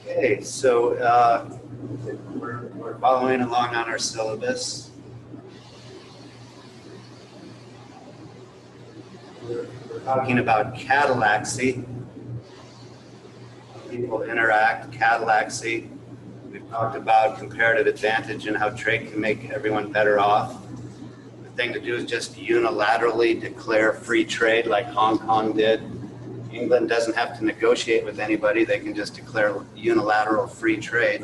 Okay, so we're following along on our syllabus. We're talking about catalaxy. People interact, catalaxy. We've talked about comparative advantage and how trade can make everyone better off. The thing to do is just unilaterally declare free trade like Hong Kong did. England doesn't have to negotiate with anybody. They can just declare unilateral free trade.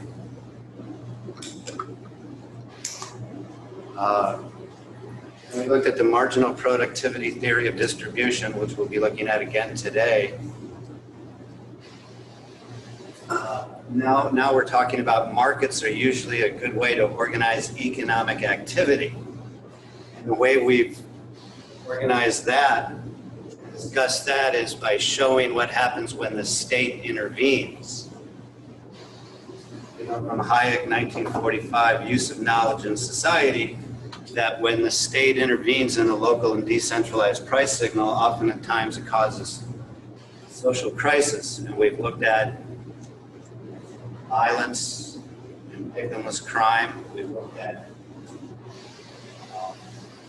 We looked at the marginal productivity theory of distribution, which we'll be looking at again today. Now we're talking about markets are usually a good way to organize economic activity. And the way we've organized that, discussed that, is by showing what happens when the state intervenes. You know, from Hayek, 1945, use of knowledge in society, that when the state intervenes in a local and decentralized price signal, often at times it causes social crisis. And we've looked at violence and victimless crime. We've looked at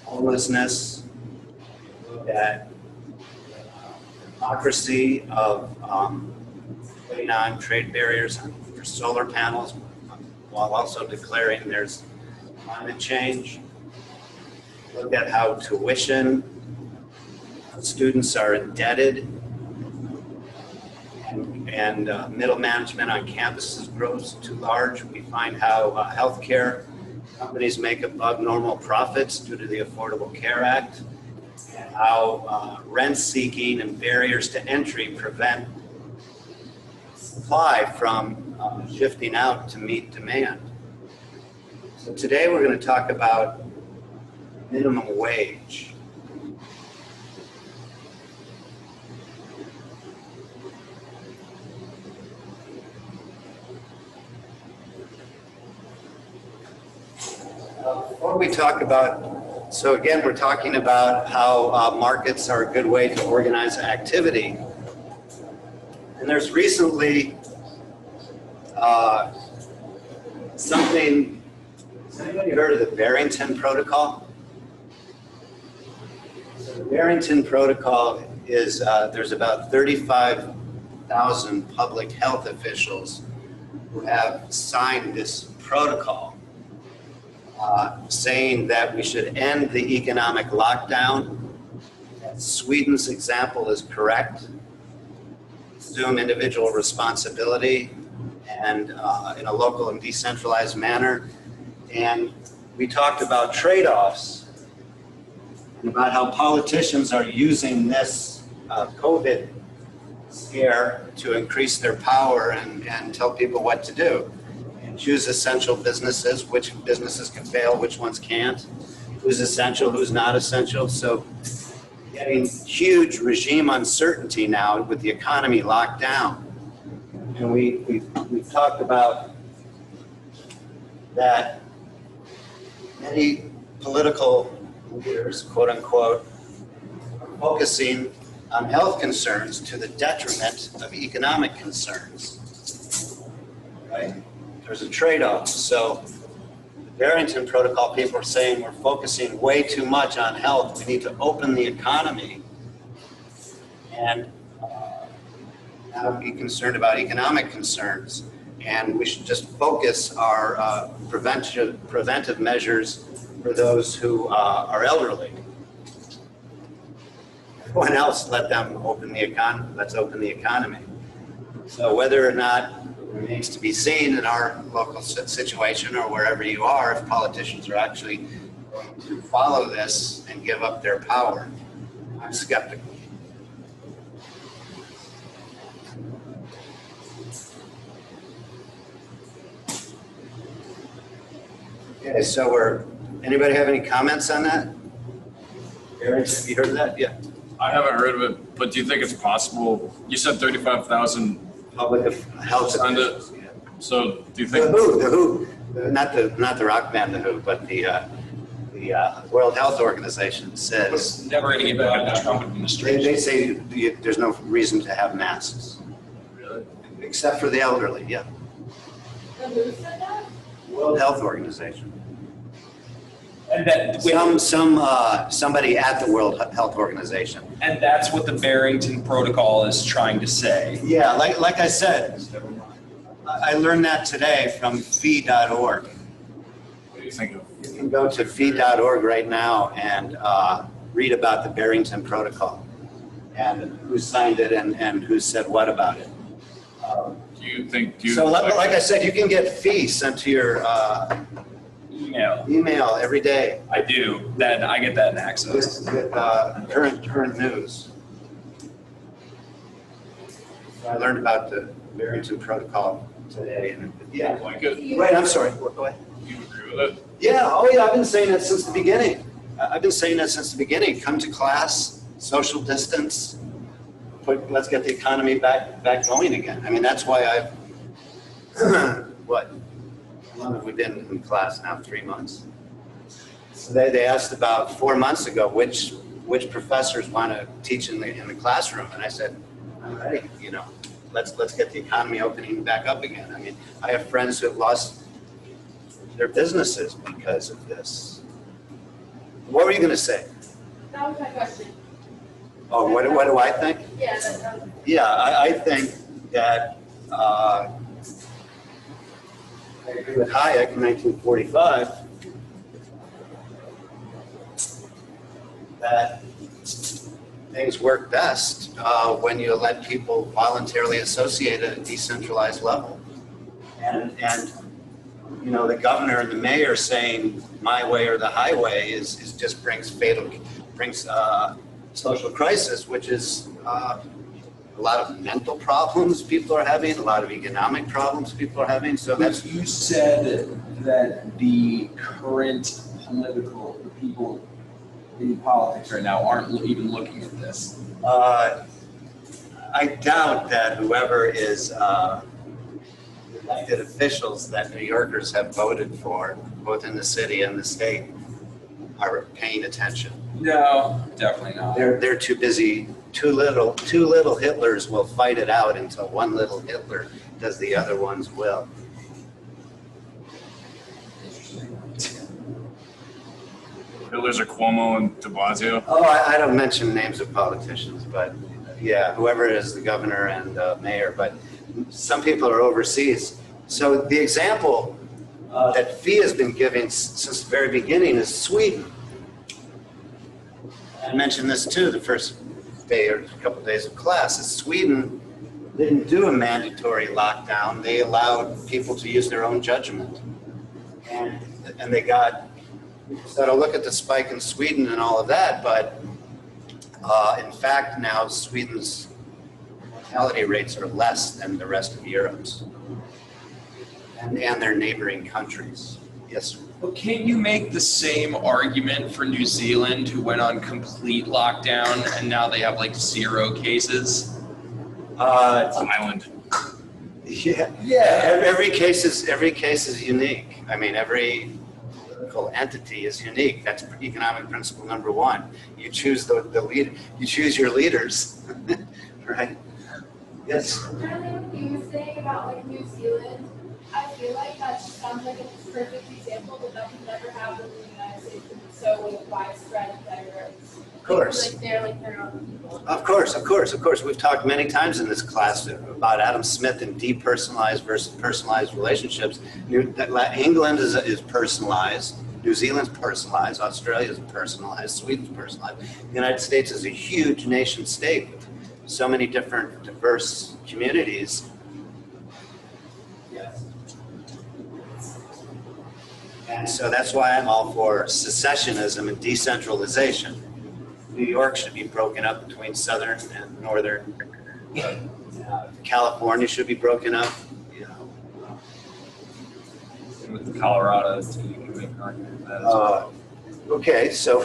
homelessness. We've looked at hypocrisy of putting on trade barriers for solar panels while also declaring there's climate change. Look at how tuition, students are indebted, and middle management on campuses grows too large. We find how healthcare companies make above normal profits due to the Affordable Care Act, and how rent seeking and barriers to entry prevent supply from shifting out to meet demand. So today we're going to talk about minimum wage. Before we talk about, so again, we're talking about how markets are a good way to organize activity. And there's recently something, has anybody heard of the Barrington Protocol? So the Barrington Protocol is, there's about 35,000 public health officials who have signed this protocol. Saying that we should end the economic lockdown. Sweden's example is correct. Assume individual responsibility and in a local and decentralized manner. And we talked about trade-offs and about how politicians are using this COVID scare to increase their power and tell people what to do. Choose essential businesses, which businesses can fail, which ones can't, who's essential, who's not essential. So getting huge regime uncertainty now with the economy locked down. And we've talked about that many political leaders, quote unquote, are focusing on health concerns to the detriment of economic concerns, right? There's a trade-off. So the Barrington Protocol, people are saying we're focusing way too much on health. We need to open the economy and not be concerned about economic concerns. And we should just focus our preventive measures for those who are elderly. Everyone else, let them open the economy. Let's open the economy. So whether or not remains to be seen in our local situation or wherever you are, if politicians are actually going to follow this and give up their power. I'm skeptical. Okay, so anybody have any comments on that? Aaron, have you heard of that? Yeah. I haven't heard of it, but do you think it's possible? You said 35,000 Public health officials. So do you think the WHO, not the rock band The Who, but the World Health Organization says never going to get back in the Trump administration. They say there's no reason to have masks, really? except for the elderly. Yeah. The who said that? World Health Organization. And that, Somebody at the World Health Organization. and that's what the Barrington Protocol is trying to say. Yeah, like I said, I learned that today from fee.org. What do you think of? You can go to fee.org right now and read about the Barrington Protocol and who signed it and who said what about it. Do you think, do you? So like I said, you can get fee sent to your Email. email every day I do. Then I get that in access. with current news. So I learned about the Barrington Protocol today. And yeah. Like it? Wait, I'm sorry. Go ahead. You agree with it? Yeah, oh yeah, I've been saying that since the beginning. I've been saying that since the beginning. Come to class, social distance, let's get the economy back going again. I mean, that's why I've, what, how long have we been in class now? 3 months. So they asked about 4 months ago, which professors want to teach in the classroom, and I said, I'm ready, let's get the economy opening back up again. I mean, I have friends who have lost their businesses because of this. What were you going to say? That was my question. Oh, what do I think? Yeah, that was. Yeah, I think that I agree with Hayek in 1945 that things work best when you let people voluntarily associate at a decentralized level. And the governor and the mayor saying my way or the highway is just brings social crisis, which is a lot of mental problems people are having, a lot of economic problems people are having. So that's You said that the current people in politics right now aren't even looking at this. I doubt that whoever is elected officials that New Yorkers have voted for, both in the city and the state, are paying attention. No, definitely not. They're too busy. Two little Hitlers will fight it out until one little Hitler does the other one's will. Hitlers are Cuomo and de Blasio? Oh, I don't mention names of politicians, but yeah, whoever is the governor and mayor, but some people are overseas. So the example that FEE has been giving since the very beginning is Sweden. I mentioned this too the first day or a couple of days of class, is Sweden didn't do a mandatory lockdown. They allowed people to use their own judgment. And they got, so to look at the spike in Sweden and all of that, but in fact now Sweden's mortality rates are less than the rest of Europe's and their neighboring countries. Yes, sir. But can't you make the same argument for New Zealand, who went on complete lockdown and now they have like 0 cases? It's an island. Yeah. Every case is unique. I mean, every political entity is unique. That's economic principle number 1. You choose the leader. You choose your leaders, right? Yes. Apparently what you were saying about like New Zealand, I feel like that sounds like a perfect example, but that could never happen in the United States because it's so like widespread and diverse. Of course. Like they're like their own people. Of course. We've talked many times in this class about Adam Smith and depersonalized versus personalized relationships. England is personalized. New Zealand's personalized. Australia's personalized. Sweden's personalized. The United States is a huge nation state with so many different diverse communities. Yes. And so that's why I'm all for secessionism and decentralization. New York should be broken up between southern and northern. California should be broken up. And with Colorado, too, you can make an argument for that as well. Okay, so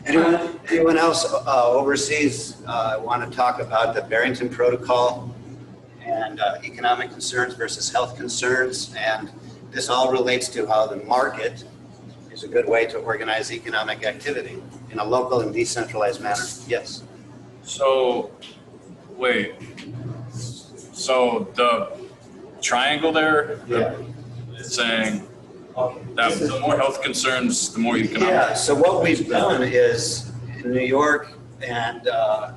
anyone else overseas want to talk about the Barrington Protocol and economic concerns versus health concerns? And this all relates to how the market is a good way to organize economic activity in a local and decentralized manner. Yes. So, wait. So the triangle there. Yeah. It's saying Okay. that This is- the more health concerns, the more economic. Yeah, so what we've done is in New York and the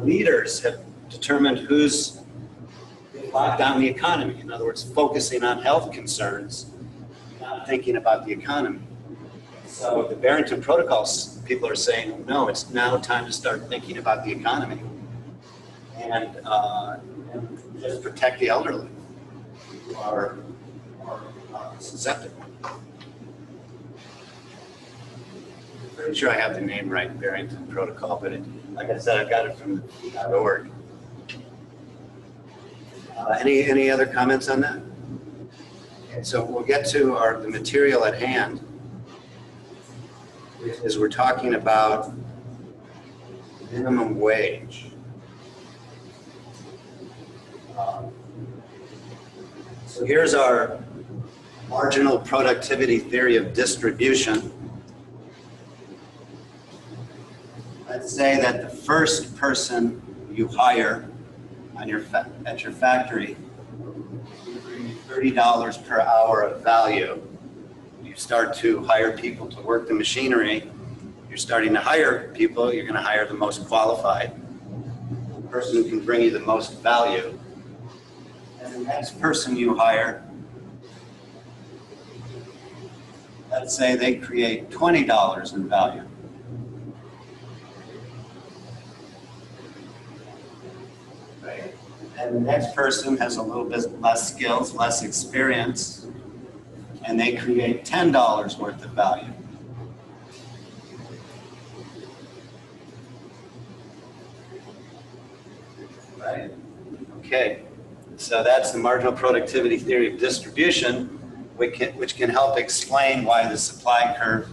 leaders have determined who's locked down the economy. In other words, focusing on health concerns, not thinking about the economy. So the Barrington Protocols, people are saying, no, it's now time to start thinking about the economy and just protect the elderly who are susceptible. Pretty sure I have the name right, Barrington Protocol, but like I said, I got it from .org. Any other comments on that? Okay, so we'll get to the material at hand. Is we're talking about minimum wage. So here's our marginal productivity theory of distribution. Let's say that the first person you hire on at your factory will bring you $30 per hour of value. You start to hire people to work the machinery. You're starting to hire people, you're going to hire the most qualified, the person who can bring you the most value. And the next person you hire, let's say they create $20 in value. Right? And the next person has a little bit less skills, less experience, and they create $10 worth of value. Right? Okay. So that's the marginal productivity theory of distribution, which can help explain why the supply curve,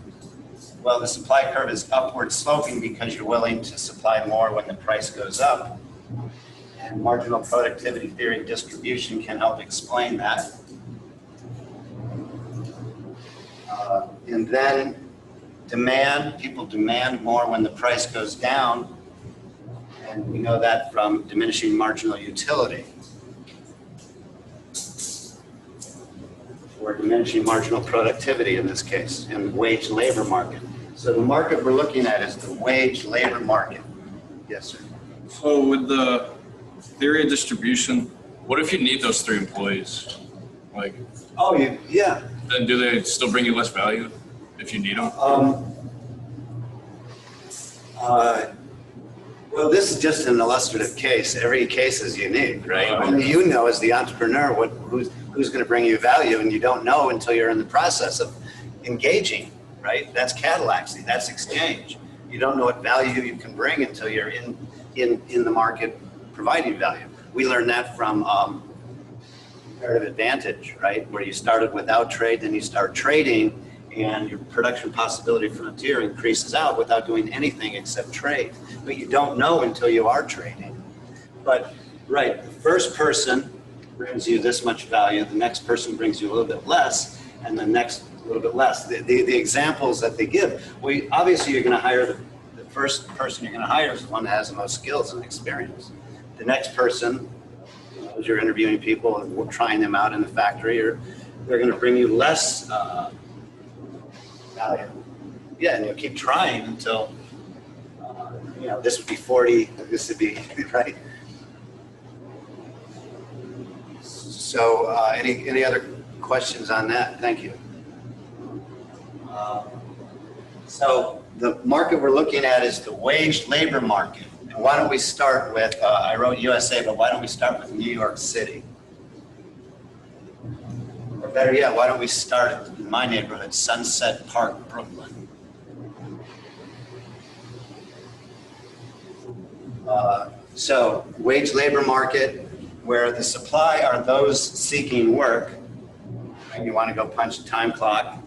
well, the supply curve is upward sloping because you're willing to supply more when the price goes up. And marginal productivity theory of distribution can help explain that. And then people demand more when the price goes down. And we know that from diminishing marginal utility. Or diminishing marginal productivity in this case, in the wage labor market. So the market we're looking at is the wage labor market. Yes, sir. So with the theory of distribution, what if you need those 3 employees? Like, Oh, yeah. then do they still bring you less value if you need them? Well, this is just an illustrative case. Every case is unique, right? Only you know as the entrepreneur who's going to bring you value, and you don't know until you're in the process of engaging, right? That's catallaxy, that's exchange. You don't know what value you can bring until you're in the market providing value. We learned that from comparative advantage, right? Where you started without trade, then you start trading, and your production possibility frontier increases out without doing anything except trade. But you don't know until you are trading. But, right, the first person brings you this much value, the next person brings you a little bit less, and the next a little bit less. The examples that they give, obviously you're going to hire the first person you're going to hire is the one that has the most skills and experience. The next person, as you're interviewing people and trying them out in the factory, they're going to bring you less value. Yeah, and you'll keep trying until, this would be 40, this would be, right? So any other questions on that? Thank you. So the market we're looking at is the wage labor market. And why don't we start with, I wrote USA, but why don't we start with New York City? Or better yet, why don't we start in my neighborhood, Sunset Park, Brooklyn? So wage labor market, where the supply are those seeking work, and you want to go punch a time clock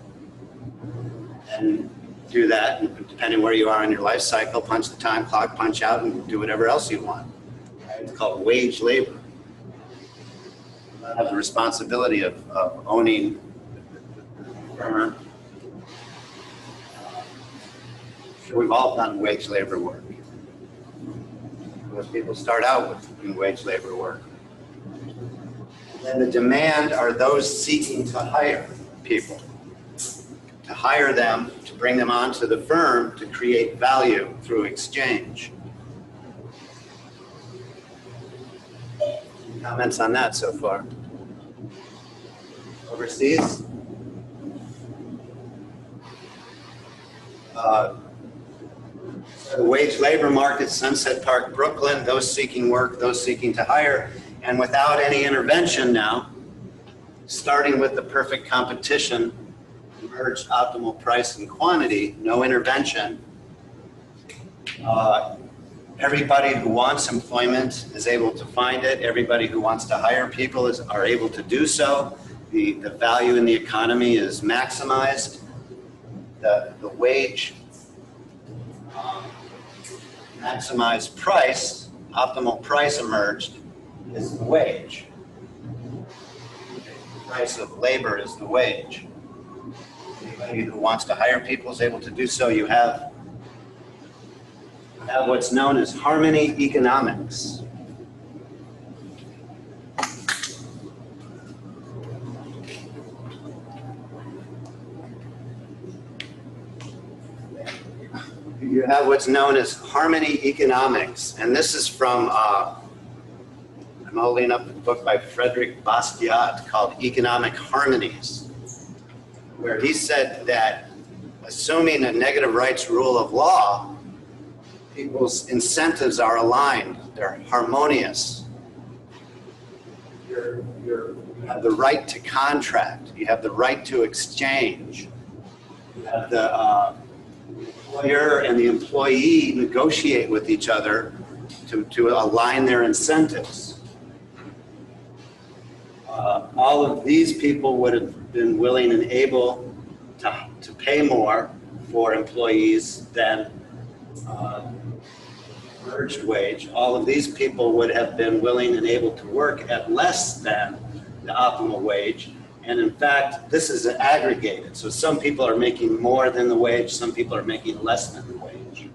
and do that, and depending where you are in your life cycle, punch the time clock, punch out, and do whatever else you want. Right? It's called wage labor. You have the responsibility of owning the firm. We've all done wage labor work. Most people start out with doing wage labor work. Then the demand are those seeking to hire people, to hire them, to bring them onto the firm to create value through exchange. Any comments on that so far? Overseas? The wage labor market, Sunset Park, Brooklyn, those seeking work, those seeking to hire, and without any intervention now, starting with the perfect competition, emerged optimal price and quantity, no intervention. Everybody who wants employment is able to find it. Everybody who wants to hire people are able to do so. The value in the economy is maximized. The wage maximized price, optimal price emerged, is the wage. The price of labor is the wage. Anybody who wants to hire people is able to do so. You have what's known as harmony economics. You have what's known as harmony economics, and this is from, I'm holding up a book by Frederick Bastiat called Economic Harmonies, where he said that assuming a negative rights rule of law, people's incentives are aligned, they're harmonious. You have the right to contract, you have the right to exchange, you have the employer and the employee negotiate with each other to align their incentives. All of these people would have been willing and able to pay more for employees than merged wage. All of these people would have been willing and able to work at less than the optimal wage. And in fact, this is aggregated. So some people are making more than the wage, some people are making less than the wage.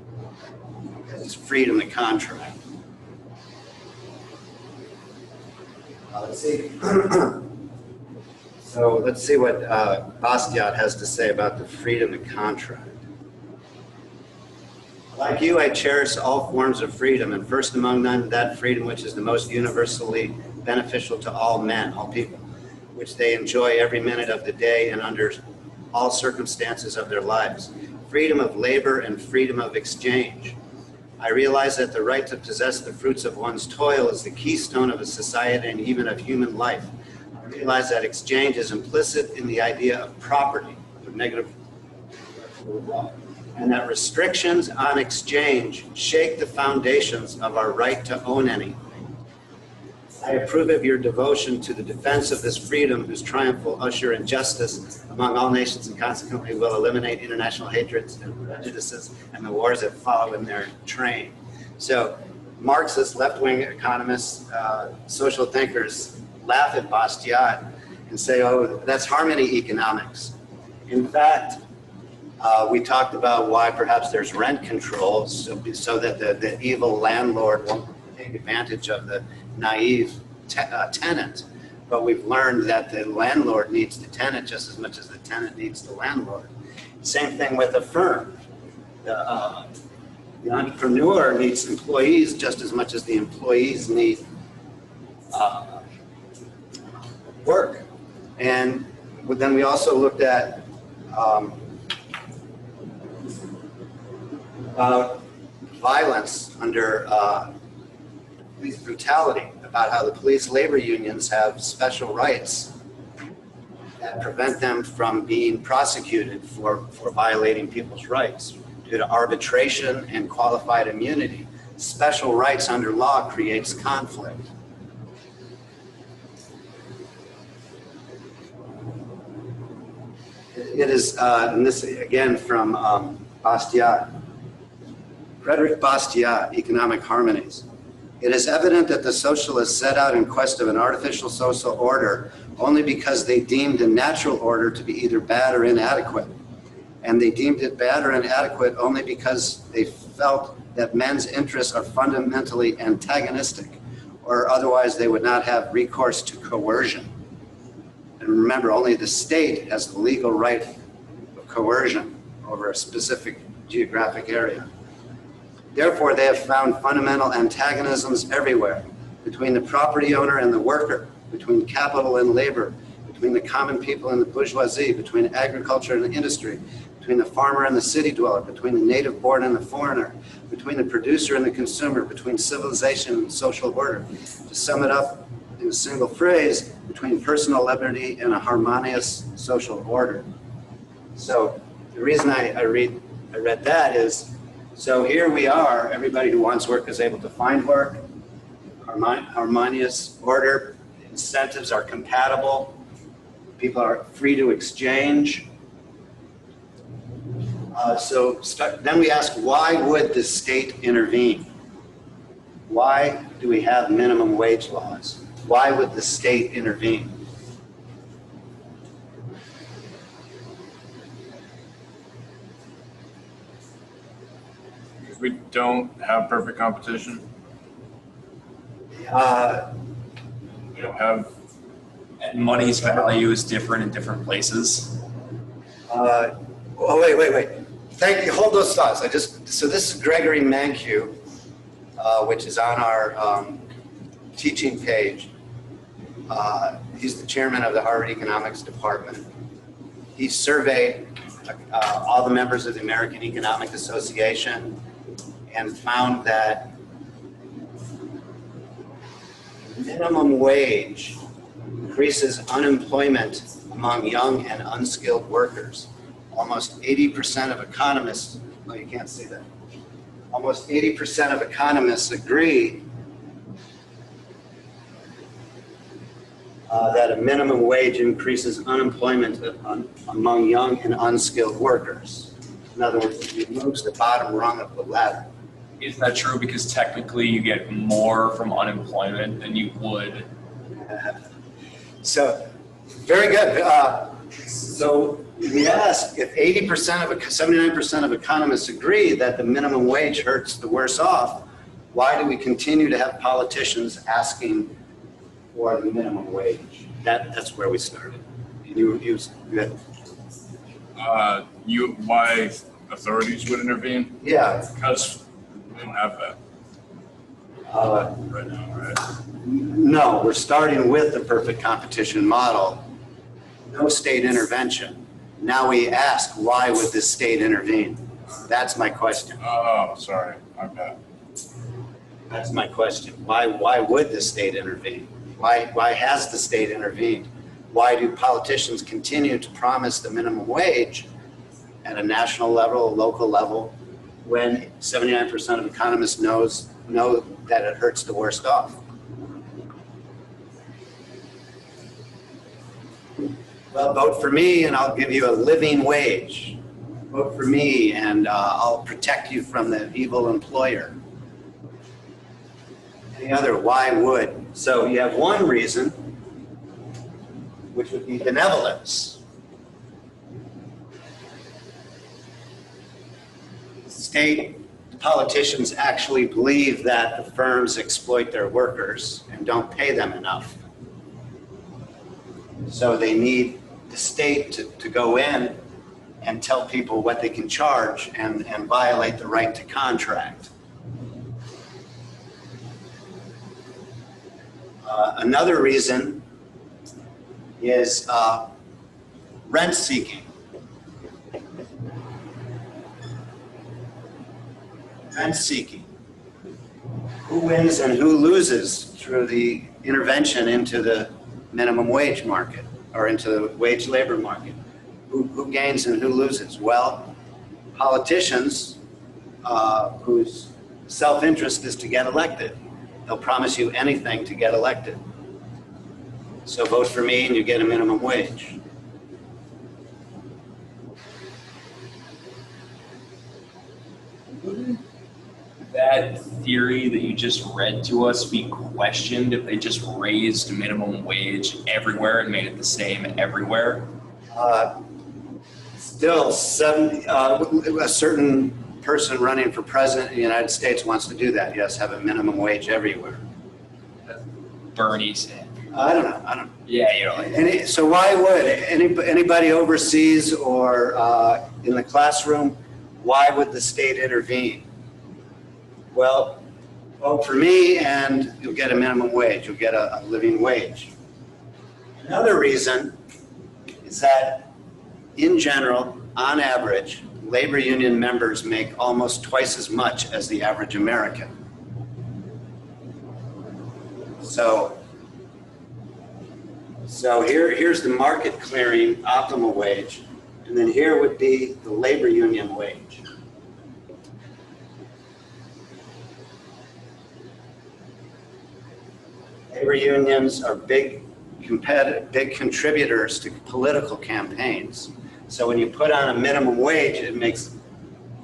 Because it's freedom to contract. Let's see. So let's see what Bastiat has to say about the freedom to contract. Like you, I cherish all forms of freedom, and first among them, that freedom which is the most universally beneficial to all men, all people, which they enjoy every minute of the day and under all circumstances of their lives. Freedom of labor and freedom of exchange. I realize that the right to possess the fruits of one's toil is the keystone of a society and even of human life. I realize that exchange is implicit in the idea of property, the negative law, and that restrictions on exchange shake the foundations of our right to own anything. I approve of your devotion to the defense of this freedom, whose triumph will usher in justice among all nations and consequently will eliminate international hatreds and prejudices and the wars that follow in their train. So Marxists, left-wing economists, social thinkers laugh at Bastiat and say, oh, that's harmony economics. In fact, we talked about why perhaps there's rent controls so that the evil landlord won't take advantage of the naive tenant, but we've learned that the landlord needs the tenant just as much as the tenant needs the landlord. Same thing with a firm. The entrepreneur needs employees just as much as the employees need work. And then we also looked at violence under police brutality, about how the police labor unions have special rights that prevent them from being prosecuted for violating people's rights due to arbitration and qualified immunity. Special rights under law creates conflict. It is, and this again from Bastiat, Frederick Bastiat, Economic Harmonies. It is evident that the socialists set out in quest of an artificial social order only because they deemed a natural order to be either bad or inadequate. And they deemed it bad or inadequate only because they felt that men's interests are fundamentally antagonistic, or otherwise they would not have recourse to coercion. And remember, only the state has the legal right of coercion over a specific geographic area. Therefore, they have found fundamental antagonisms everywhere, between the property owner and the worker, between capital and labor, between the common people and the bourgeoisie, between agriculture and industry, between the farmer and the city dweller, between the native born and the foreigner, between the producer and the consumer, between civilization and social order. To sum it up in a single phrase, between personal liberty and a harmonious social order. So the reason I read that is, so here we are, everybody who wants work is able to find work, harmonious order, incentives are compatible, people are free to exchange. Then we ask, why would the state intervene? Why do we have minimum wage laws? Why would the state intervene? Because we don't have perfect competition. We don't have. And money's value is different in different places. Oh, wait. Thank you. Hold those thoughts. So this is Gregory Mankiw, which is on our teaching page. He's the chairman of the Harvard Economics Department. He surveyed all the members of the American Economic Association and found that minimum wage increases unemployment among young and unskilled workers. Almost 80% of economists, no, you can't see that. Almost 80% of economists agree that a minimum wage increases unemployment among young and unskilled workers. In other words, it moves the bottom rung of the ladder. Isn't that true? Because technically you get more from unemployment than you would. So, very good. So we ask, if 79% of economists agree that the minimum wage hurts the worse off, why do we continue to have politicians asking for the minimum wage? That's where we started. You had, Why authorities would intervene? yeah. Because we don't have that right now, right? No, we're starting with the perfect competition model. No state intervention. Now we ask, why would the state intervene? That's my question. Oh, sorry, my bad. That's my question. Why would the state intervene? Why has the state intervened? Why do politicians continue to promise the minimum wage at a national level, a local level, when 79% of economists know that it hurts the worst off? Well, vote for me and I'll give you a living wage. Vote for me and I'll protect you from the evil employer. Any other? Why would? So you have one reason, which would be benevolence. State politicians actually believe that the firms exploit their workers and don't pay them enough. So they need the state to go in and tell people what they can charge and violate the right to contract. Another reason is rent seeking. Rent seeking. Who wins and who loses through the intervention into the minimum wage market or into the wage labor market? Who gains and who loses? Well, politicians whose self-interest is to get elected. They'll promise you anything to get elected. So vote for me and you get a minimum wage. Wouldn't that theory that you just read to us be questioned if they just raised minimum wage everywhere and made it the same everywhere? Still, a certain person running for president in the United States wants to do that. Yes, have a minimum wage everywhere. Bernie Sanders. I don't know. Yeah, you know, like, So why would anybody overseas or in the classroom, why would the state intervene? Well, vote for me and you'll get a minimum wage, you'll get a living wage. Another reason is that in general, on average, labor union members make almost twice as much as the average American. So here's the market clearing optimal wage, and then here would be the labor union wage. Labor unions are big contributors to political campaigns. So when you put on a minimum wage, it makes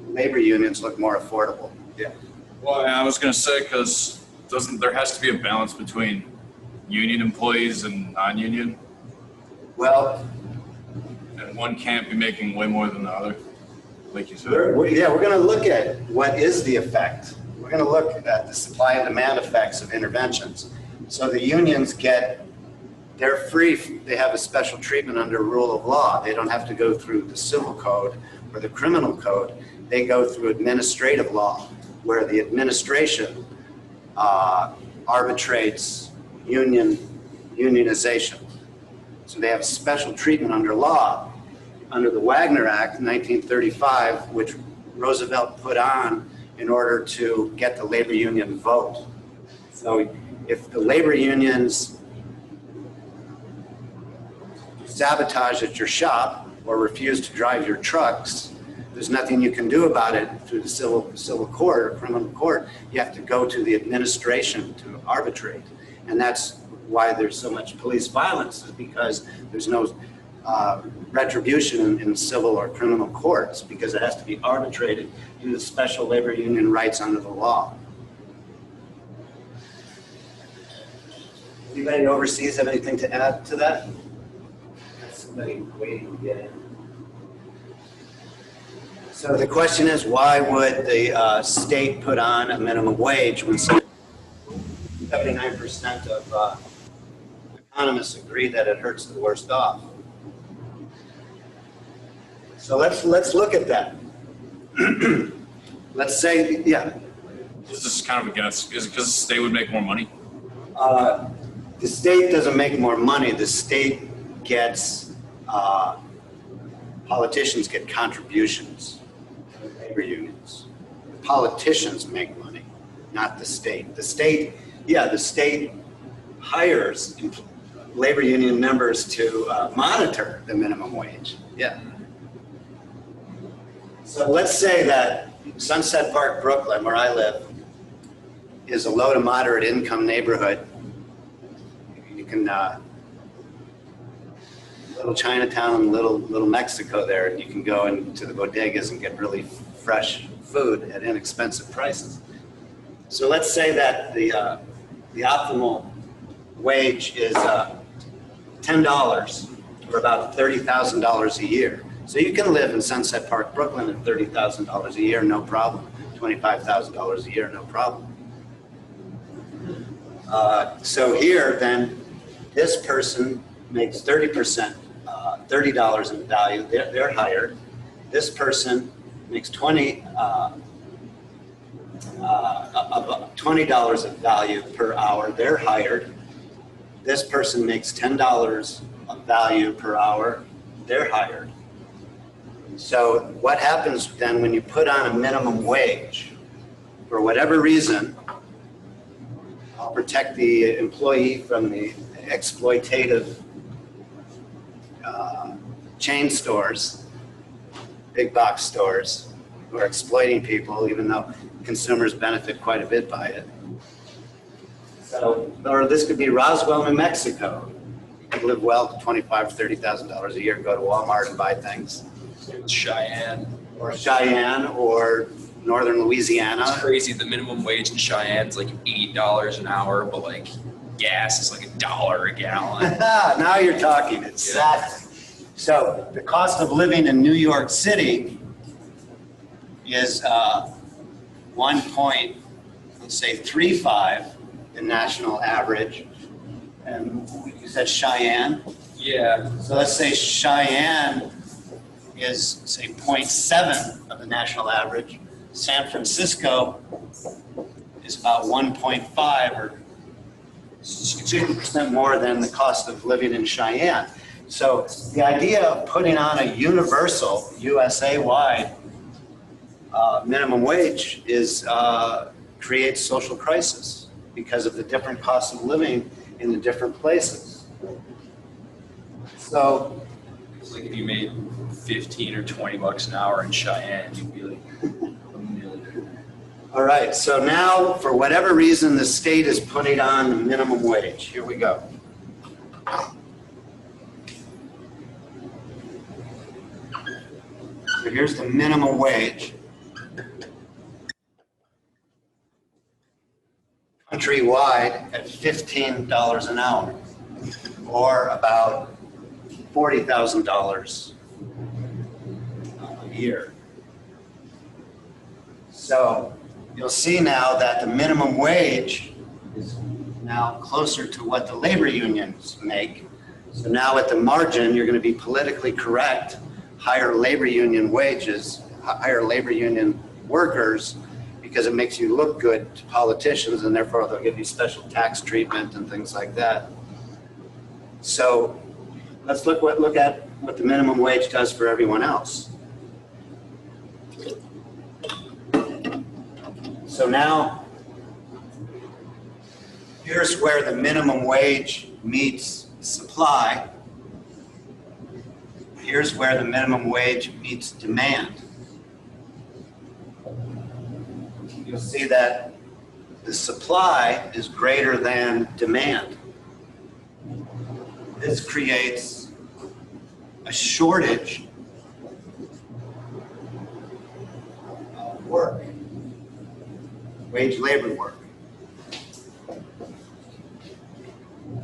labor unions look more affordable. Yeah. Well, I was gonna say, because there has to be a balance between union employees and non-union, Well, and one can't be making way more than the other, like you said. we're going to look at what is the effect. We're going to look at the supply and demand effects of interventions. So the unions they're free, they have a special treatment under rule of law. They don't have to go through the civil code or the criminal code. They go through administrative law, where the administration arbitrates unionization. So they have a special treatment under law, under the Wagner Act, 1935, which Roosevelt put on in order to get the labor union vote. So if the labor unions sabotage at your shop or refuse to drive your trucks, there's nothing you can do about it through the civil court or criminal court. You have to go to the administration to arbitrate. And that's why there's so much police violence, is because there's no retribution in civil or criminal courts, because it has to be arbitrated due to special labor union rights under the law. Anybody overseas have anything to add to that? Somebody waiting to get in. So the question is, why would the state put on a minimum wage when 79% of economists agree that it hurts the worst off? So let's look at that. Let's say, yeah. This is kind of a guess. Is it because the state would make more money? The state doesn't make more money. The state gets, politicians get contributions from labor unions. The politicians make money, not the state. The state hires labor union members to monitor the minimum wage. Yeah. So let's say that Sunset Park, Brooklyn, where I live, is a low to moderate income neighborhood. You can, little Chinatown, little Mexico there, you can go into the bodegas and get really fresh food at inexpensive prices. So let's say that the optimal wage is $10, or about $30,000 a year. So you can live in Sunset Park, Brooklyn at $30,000 a year, no problem. $25,000 a year, no problem. So here, then, this person makes 30%, $30 in value, they're hired. This person makes $20 of value per hour, they're hired. This person makes $10 of value per hour, they're hired. So what happens then when you put on a minimum wage? For whatever reason, I'll protect the employee from the exploitative chain stores, big box stores, who are exploiting people, even though consumers benefit quite a bit by it. So, or this could be Roswell, New Mexico. You could live well to $25,000 or $30,000 a year, go to Walmart and buy things. Cheyenne. Or Cheyenne, or northern Louisiana. It's crazy. The minimum wage in Cheyenne is like $8 an hour, but like gas is like $1 a gallon. Now you're talking. Exactly. So the cost of living in New York City is 1.35, the national average, And you said Cheyenne? Yeah. So let's say Cheyenne is, say, 0.7 of the national average. San Francisco is about 1.5 or 60% more than the cost of living in Cheyenne. So the idea of putting on a universal, USA-wide minimum wage is creates social crisis because of the different costs of living in the different places. So It's like if you made 15 or 20 bucks an hour in Cheyenne, you'd be like a millionaire. all right, so now, for whatever reason, the state is putting on the minimum wage. Here we go. So here's the minimum wage. Countrywide at $15 an hour, or about $40,000 a year. So you'll see now that the minimum wage is now closer to what the labor unions make. So now at the margin, you're going to be politically correct, higher labor union wages, higher labor union workers, because it makes you look good to politicians, and therefore they'll give you special tax treatment and things like that. So let's look at what the minimum wage does for everyone else. So now, here's where the minimum wage meets supply. Here's where the minimum wage meets demand. You'll see that the supply is greater than demand. This creates a shortage of work, wage labor work.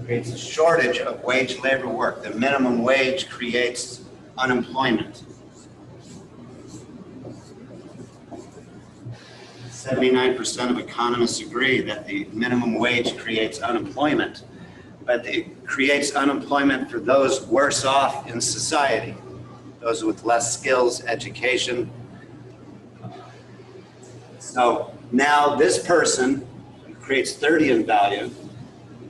Creates a shortage of wage labor work. The minimum wage creates unemployment. 79% of economists agree that the minimum wage creates unemployment, but it creates unemployment for those worse off in society, those with less skills, education. So now this person creates 30 in value.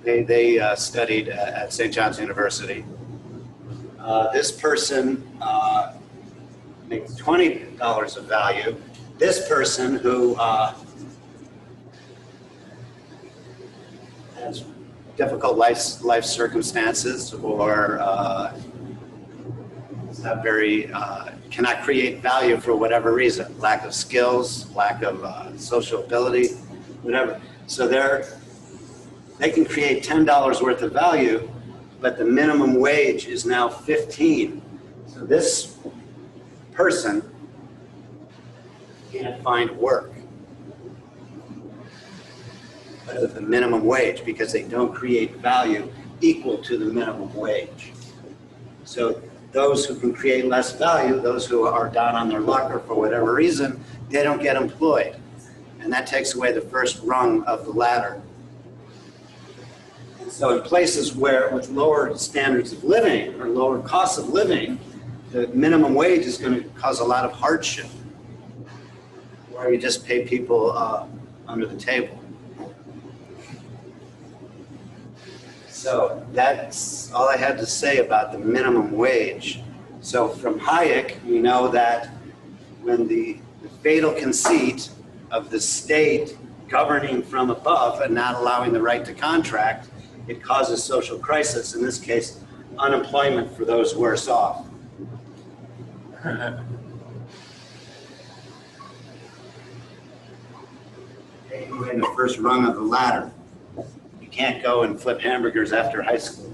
They studied at St. John's University. This person makes $20 of value. This person who has difficult life circumstances or is not very cannot create value for whatever reason, lack of skills, lack of social ability, whatever. So they can create $10 worth of value, but the minimum wage is now 15. So this person can't find work because of the minimum wage, because they don't create value equal to the minimum wage. So those who can create less value, those who are down on their luck or for whatever reason, they don't get employed. And that takes away the first rung of the ladder. So in places where with lower standards of living or lower costs of living, the minimum wage is going to cause a lot of hardship, where you just pay people under the table. So that's all I had to say about the minimum wage. So from Hayek, we know that when the fatal conceit of the state governing from above and not allowing the right to contract, it causes social crisis, in this case, unemployment for those worse off. You're in the first rung of the ladder. You can't go and flip hamburgers after high school.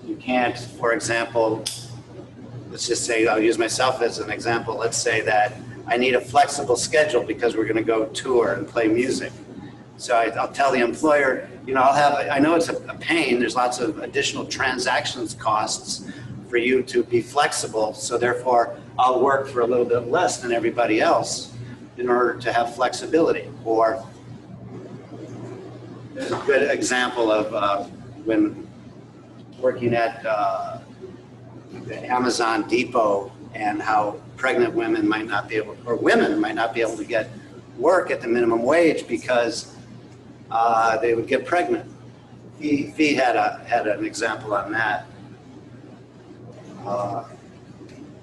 You can't, for example, let's just say, I'll use myself as an example. Let's say that I need a flexible schedule because we're going to go tour and play music. So I'll tell the employer, I know it's a pain. There's lots of additional transactions costs for you to be flexible. So therefore, I'll work for a little bit less than everybody else in order to have flexibility. Or there's a good example of when working at the Amazon Depot, and how pregnant women might not be able, or women might not be able to get work at the minimum wage because they would get pregnant. Fee had an example on that.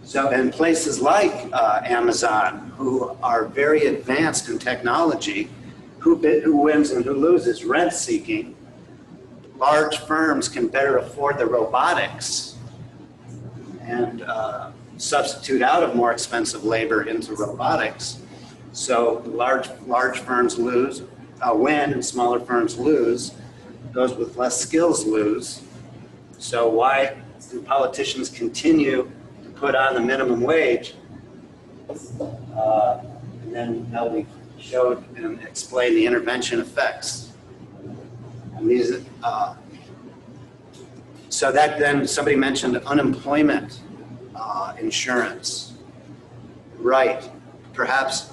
So in places like Amazon, who are very advanced in technology, who wins and who loses? Rent seeking. Large firms can better afford the robotics and substitute out of more expensive labor into robotics. So large firms win, and smaller firms lose. Those with less skills lose. So why do politicians continue to put on the minimum wage? And then how we showed and explained the intervention effects. And these, so that then somebody mentioned unemployment insurance. Right, perhaps,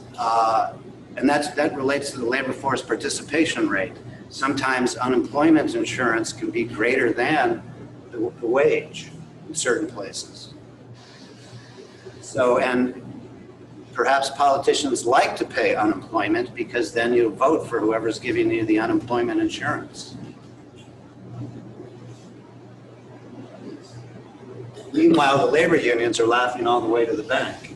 and that relates to the labor force participation rate. Sometimes unemployment insurance can be greater than the wage in certain places. So, and perhaps politicians like to pay unemployment because then you vote for whoever's giving you the unemployment insurance. Meanwhile, the labor unions are laughing all the way to the bank.